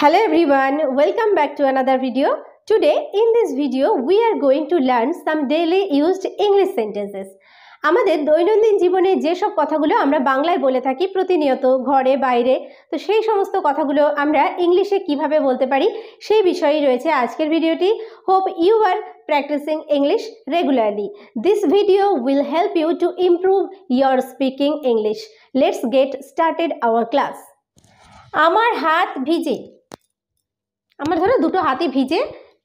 Hello everyone, welcome back to another video. Today in this video we are going to learn some daily used English sentences. আমাদের দৈনন্দিন জীবনে যে সব কথাগুলো আমরা বাংলায় বলে থাকি প্রতিনিয়ত ঘরে বাইরে, তো সেই সমস্ত কথাগুলো আমরা ইংলিশে কিভাবে বলতে পারি সেই বিষয়েই রয়েছে আজকের ভিডিওটি। Hope you are practicing English regularly. This video will help you to improve your speaking English. Let's get started our class. আমার হাত ভিজে। আমার ধরো দুটো হাতই ভিজে,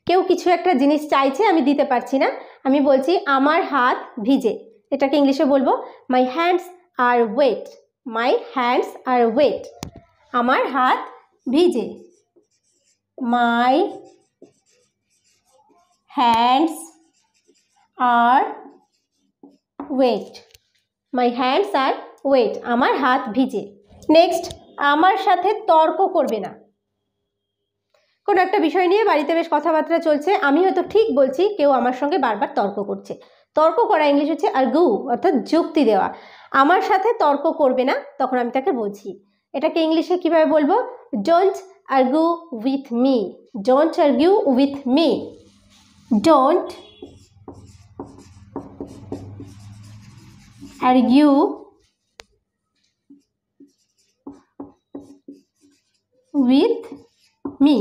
কেউ কিছু একটা জিনিস চাইছে, আমি দিতে পারছি না, আমি বলছি আমার হাত ভিজে। এটাকে ইংলিশে বলবো my hands are wet. My hands are wet. আমার হাত ভিজে। My hands are wet. My hands are wet. আমার হাত ভিজে। নেক্সট, আমার সাথে তর্ক করবে না। কোনো একটা বিষয় নিয়ে বাড়িতে বেশ কথাবার্তা চলছে, আমি হয়তো ঠিক বলছি, কেউ আমার সঙ্গে বারবার তর্ক করছে। তর্ক করা ইংলিশ হচ্ছে আর্গু, অর্থাৎ যুক্তি দেওয়া। আমার সাথে তর্ক করবে না, তখন আমি তাকে বলছি। এটাকে ইংলিশে কিভাবে বলবো? Don't argue with me. Don't argue with me. Don't argue with me.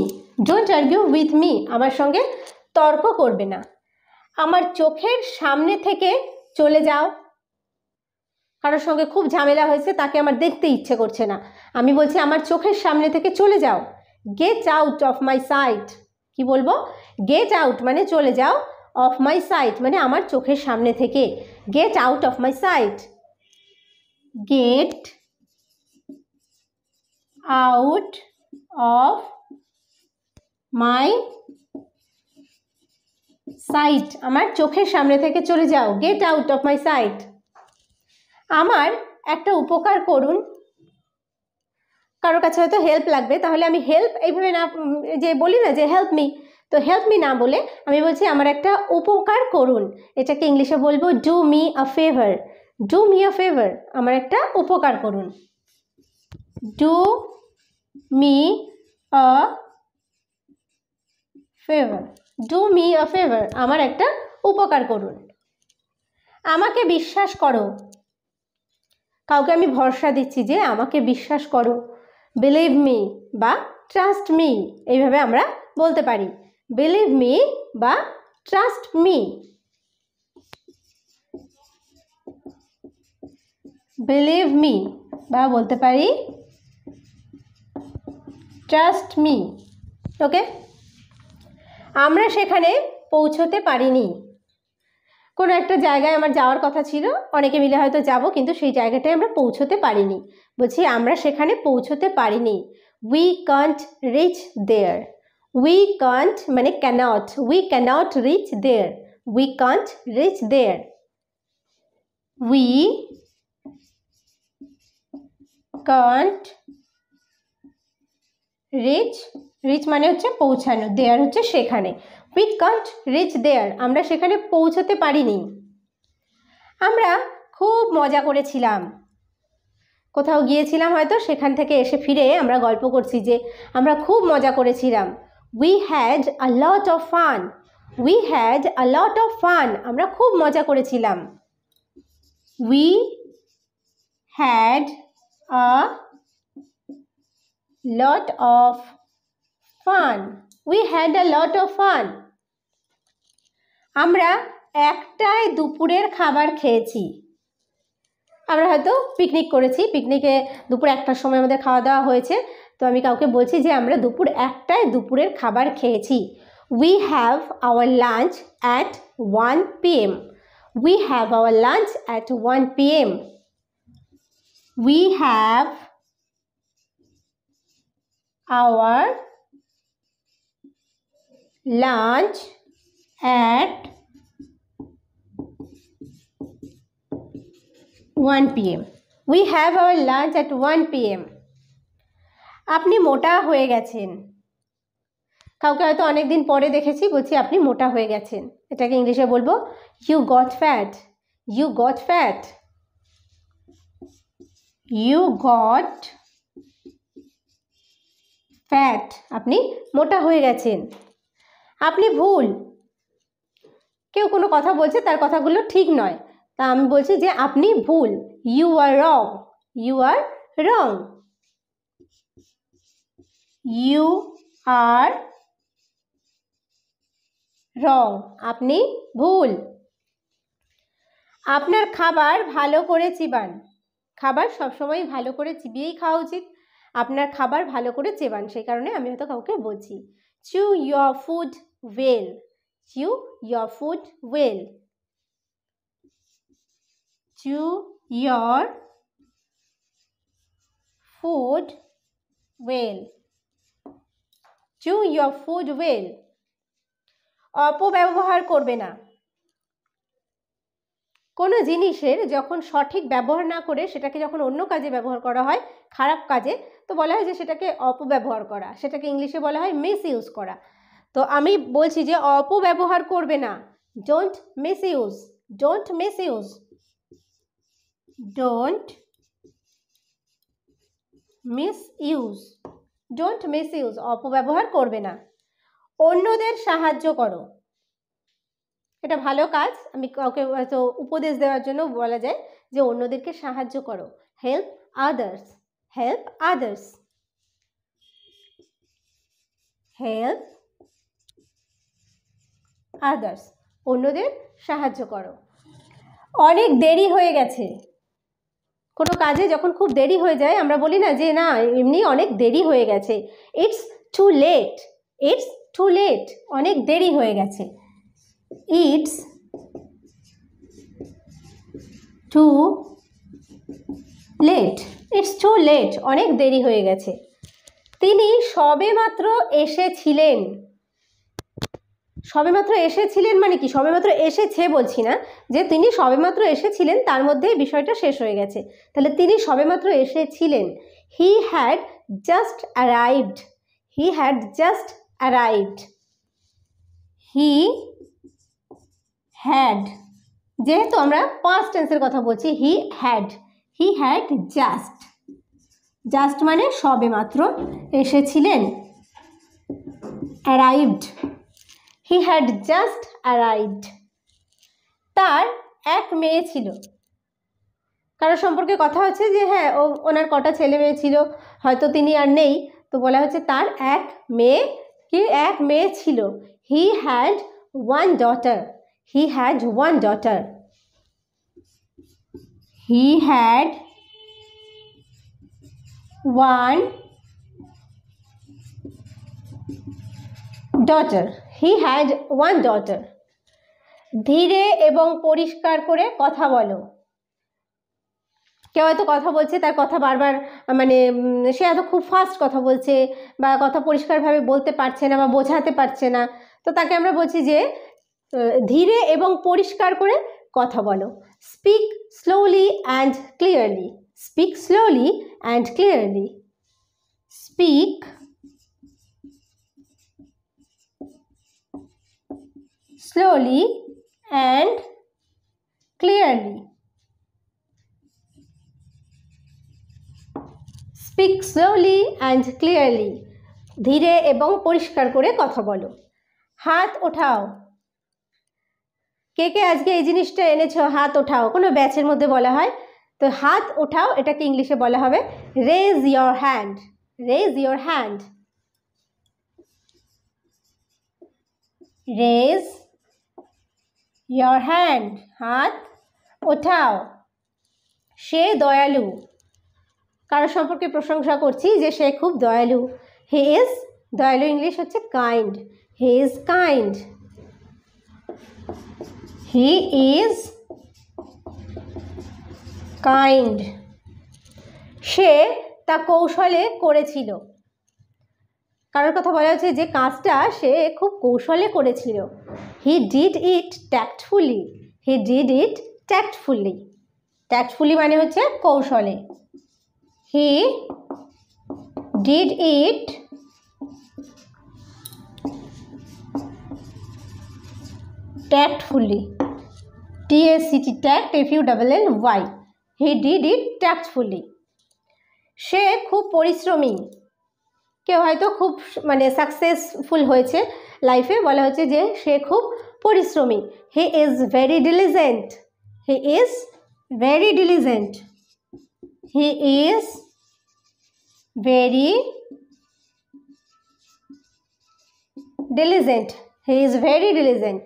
Don't argue with me. আমার সঙ্গে তর্ক করবে না। আমার চোখের সামনে থেকে চলে যাও। কারোর সঙ্গে খুব ঝামেলা হয়েছে, তাকে আমার দেখতে ইচ্ছে করছে না, আমি বলছি আমার চোখের সামনে থেকে চলে যাও। Get out of my sight. কি বলবো? গেট আউট মানে চলে যাও, অফ মাই সাইট মানে আমার চোখের সামনে থেকে। Get out of my sight. Get out of my sight. আমার চোখের সামনে থেকে চলে যাও। Get out of my sight. আমার একটা উপকার করুন। কারোর কাছে হয়তো হেল্প লাগবে, তাহলে আমি হেল্প এইভাবে না, যে বলি না যে হেল্প মি, তো হেল্প মি না বলে আমি বলছি আমার একটা উপকার করুন। এটাকে ইংলিশে বলবো do me a favour. Do me a favour. আমার একটা উপকার করুন। Do me a favour. Do me a favour. আমার একটা উপকার করুন। আমাকে বিশ্বাস করো। কাউকে আমি ভরসা দিচ্ছি যে আমাকে বিশ্বাস করো। বিলিভ মি বা ট্রাস্ট মি, এইভাবে আমরা বলতে পারি। বিলিভ মি বা ট্রাস্ট মি। বিলিভ মি বা বলতে পারি ট্রাস্ট মি। ওকে। আমরা সেখানে পৌঁছতে পারিনি। কোনো একটা জায়গায় আমার যাওয়ার কথা ছিল, অনেকে মিলে হয়তো যাব, কিন্তু সেই জায়গাটায় আমরা পৌঁছতে পারিনি। বলছি আমরা সেখানে পৌঁছতে পারিনি। We can't reach there. We can't মানে cannot. We cannot reach there. We can't reach there. We can't reach. Reach মানে হচ্ছে পৌঁছানো, দেয়ার হচ্ছে সেখানে। We can't reach there. আমরা সেখানে পৌঁছতে পারিনি। আমরা খুব মজা করেছিলাম। কোথাও গিয়েছিলাম হয়তো, সেখান থেকে এসে ফিরে আমরা গল্প করছি যে আমরা খুব মজা করেছিলাম। We had a lot of fun. We had a lot of fun. আমরা খুব মজা করেছিলাম। We had a lot of fun. We had a lot of fun. আমরা একটায় দুপুরের খাবার খেয়েছি। আমরা হয়তো পিকনিক করেছি, পিকনিকে দুপুর 1টার সময় আমাদের খাওয়া দাওয়া হয়েছে, তো আমি কাউকে বলছি যে আমরা দুপুর 1টায় দুপুরের খাবার খেয়েছি। We have our lunch at 1 PM. We have our lunch at 1 PM. We have our lunch at 1 PM. We have our lunch at 1 PM. আপনি মোটা হয়ে গেছেন। কাউকে হয়তো অনেক দিন পরে দেখেছি, বলছি আপনি মোটা হয়ে গেছেন। এটাকে ইংলিশে বলবো you got fat. You got fat. You got fat, আপনি মোটা হয়ে গেছেন। আপনি ভুল, কেউ কোনো কথা বলছে তার কথাগুলো ঠিক নয়, তা আমি বলছি যে আপনি ভুল, you are wrong, you are wrong, you are wrong, আপনি ভুল। আপনার খাবার ভালো করে চিবান, খাবার সবসময় ভালো করে চিবিয়েই খাওয়া উচিত, আপনার খাবার ভালো করে চেবান, সেই কারণে আমি হয়তো কাউকে বলছি। chew your food well, chew your food well, chew your food well, chew your food well। অপব্যবহার করবে না, কোনো জিনিসের যখন সঠিক ব্যবহার না করে সেটাকে যখন অন্য কাজে ব্যবহার করা হয়, খারাপ কাজে, তো বলা হয় যে সেটাকে অপব্যবহার করা, সেটাকে ইংলিশে বলা হয় মিস ইউজ করা। তো আমি বলছি যে অপব্যবহার করবে না, don't miss use, don't miss use, don't miss use, don't miss use, অপব্যবহার করবে না। অন্যদের সাহায্য করো, এটা ভালো কাজ, আমি কাউকে হয়তো উপদেশ দেওয়ার জন্য বলা যায় যে অন্যদেরকে সাহায্য করো, help others, help others, help others, অন্যদের সাহায্য করো। অনেক দেরি হয়ে গেছে, কোনো কাজে যখন খুব দেরি হয়ে যায় আমরা বলি না যে না এমনি অনেক দেরি হয়ে গেছে, it's too late, it's too late, অনেক দেরি হয়ে গেছে, it's too late, it's too late, অনেক দেরি হয়ে গেছে। তিনি সবেমাত্র এসেছিলেন, সবেমাত্র এসেছিলেন মানে কি, সবেমাত্র এসেছে বলছি না, যে তিনি সবেমাত্র এসেছিলেন তার মধ্যে বিষয়টা শেষ হয়ে গেছে, তাহলে তিনি সবেমাত্র এসেছিলেন, he had just arrived, he had just arrived, he had, যেহেতু আমরা পাস্ট টেন্সের কথা বলছি, হি হ্যাড জাস্ট, জাস্ট মানে সবেমাত্র এসেছিলেন, arrived, he had just arrived. তার এক মেয়ে ছিল, কারো সম্পর্কে কথা হচ্ছে যে হ্যাঁ ওনার কটা ছেলে মেয়ে ছিল, হয়তো তিনি আর নেই, তো বলা হচ্ছে তার এক মেয়ে, কি এক মেয়ে ছিল, he had one daughter, he had one daughter, he had one daughter, he had one daughter. ধীরে এবং পরিষ্কার করে কথা বলো, কেউ হয়তো কথা বলছে, তার কথা বারবার মানে সে হয়তো খুব ফাস্ট কথা বলছে বা কথা পরিষ্কারভাবে বলতে পারছে না বা বোঝাতে পারছে না, তো তাকে আমরা বলছি যে ধীরে এবং পরিষ্কার করে কথা বলো, speak slowly and clearly, speak slowly and clearly, speak slowly and clearly, speak slowly and clearly, ধীরে এবং পরিষ্কার করে কথা বলো। হাত ওঠাও, কে কে আজকে এই জিনিসটা এনেছো, হাত ওঠাও, কোনো ব্যাচের মধ্যে বলা হয়, তো হাত ওঠাও এটাকে ইংলিশে বলা হবে raise your hand, raise your hand, raise your hand, হাত ওঠাও। সে দয়ালু, কারো সম্পর্কে প্রশংসা করছি যে সে খুব দয়ালু, হি ইজ, দয়ালু ইংলিশ হচ্ছে kind, he is kind, he is kind. সে তা কৌশলে করেছিল, কারোর কথা বলা হচ্ছে যে কাজটা সে খুব কৌশলে করেছিল, he did it tactfully, he did it tactfully, tactfully মানে হচ্ছে কৌশলে, he did it tactfully, TACT, tact, FULLY, he did it tactfully. সে খুব পরিশ্রমী, কেউ হয়তো খুব মানে সাকসেসফুল হয়েছে লাইফে, বলা হচ্ছে যে সে খুব পরিশ্রমী। He is very diligent, he is very diligent, he is very diligent, he is very diligent.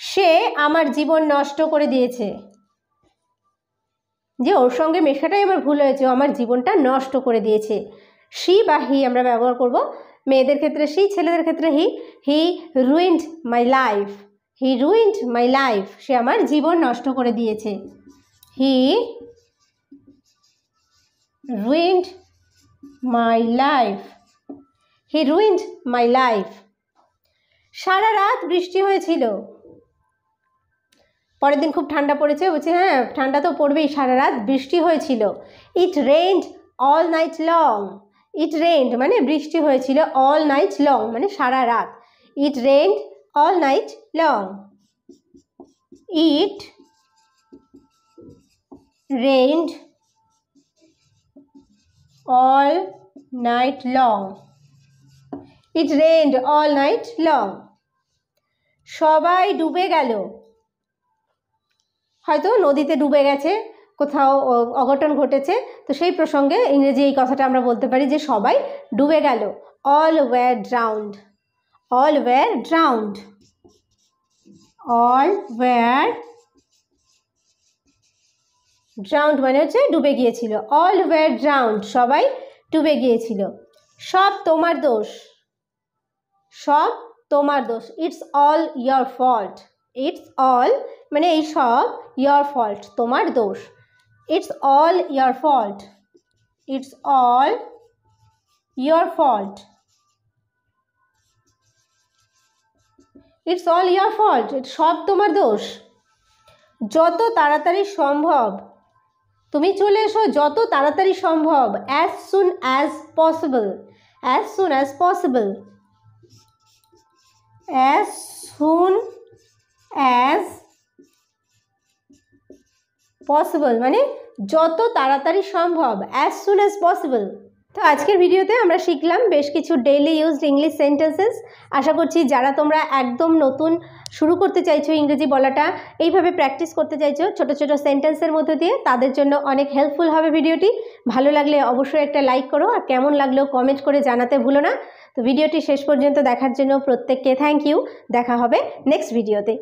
সে আমার জীবন নষ্ট করে দিয়েছে, যে ওর সঙ্গে মেশাটাই আমার ভুল হয়েছে, ও আমার জীবনটা নষ্ট করে দিয়েছে। শি বা হি আমরা ব্যবহার করব, মেয়েদের ক্ষেত্রে শি, ছেলেদের ক্ষেত্রে he. He ruined my life, he ruined my life, সে আমার জীবন নষ্ট করে দিয়েছে। He ruined my life, he ruined my life. সারা রাত বৃষ্টি হয়েছিল, পরের দিন খুব ঠান্ডা পড়েছে, বলছে হ্যাঁ ঠান্ডা তো পড়বেই, সারা রাত বৃষ্টি হয়েছিল। It rained all night long, it rained মানে বৃষ্টি হয়েছিল, অল নাইট লং মানে সারা রাত। It rained all night long, it rained all night long, it rained all night long. সবাই ডুবে গেল, হয়তো নদীতে ডুবে গেছে, কোথাও অঘটন ঘটেছে, তো সেই প্রসঙ্গে ইংরেজি এই কথাটা আমরা বলতে পারি যে সবাই ডুবে গেল। All were drowned, all were drowned, all were drowned মানে হচ্ছে ডুবে গিয়েছিল। অল ওয়্যার ড্রাউন্ড, সবাই ডুবে গিয়েছিল। সব তোমার দোষ, সব তোমার দোষ। It's all your fault, it's all মানে এই সব, ইয়োর ফল্ট তোমার দোষ। It's all your fault, it's all your fault, it's all your fault, সব তোমার দোষ। যত তাড়াতাড়ি সম্ভব তুমি চলে এসো, যত তাড়াতাড়ি সম্ভব। As soon as possible, as soon as possible, as soon as possible মানে যত তাড়াতাড়ি সম্ভব, অ্যাজ সুন অ্যাজ পসিবল। তো আজকের ভিডিওতে আমরা শিখলাম বেশ কিছু ডেইলি ইউজড ইংলিশ সেন্টেন্সেস। আশা করছি যারা তোমরা একদম নতুন শুরু করতে চাইছো ইংরেজি বলাটা, এইভাবে প্র্যাকটিস করতে চাইছো ছোট ছোট সেন্টেন্সের মধ্যে দিয়ে, তাদের জন্য অনেক হেল্পফুল হবে ভিডিওটি। ভালো লাগলে অবশ্যই একটা লাইক করো, আর কেমন লাগলেও কমেন্ট করে জানাতে ভুলো না। তো ভিডিওটি শেষ পর্যন্ত দেখার জন্য প্রত্যেককে থ্যাংক ইউ। দেখা হবে নেক্সট ভিডিওতে।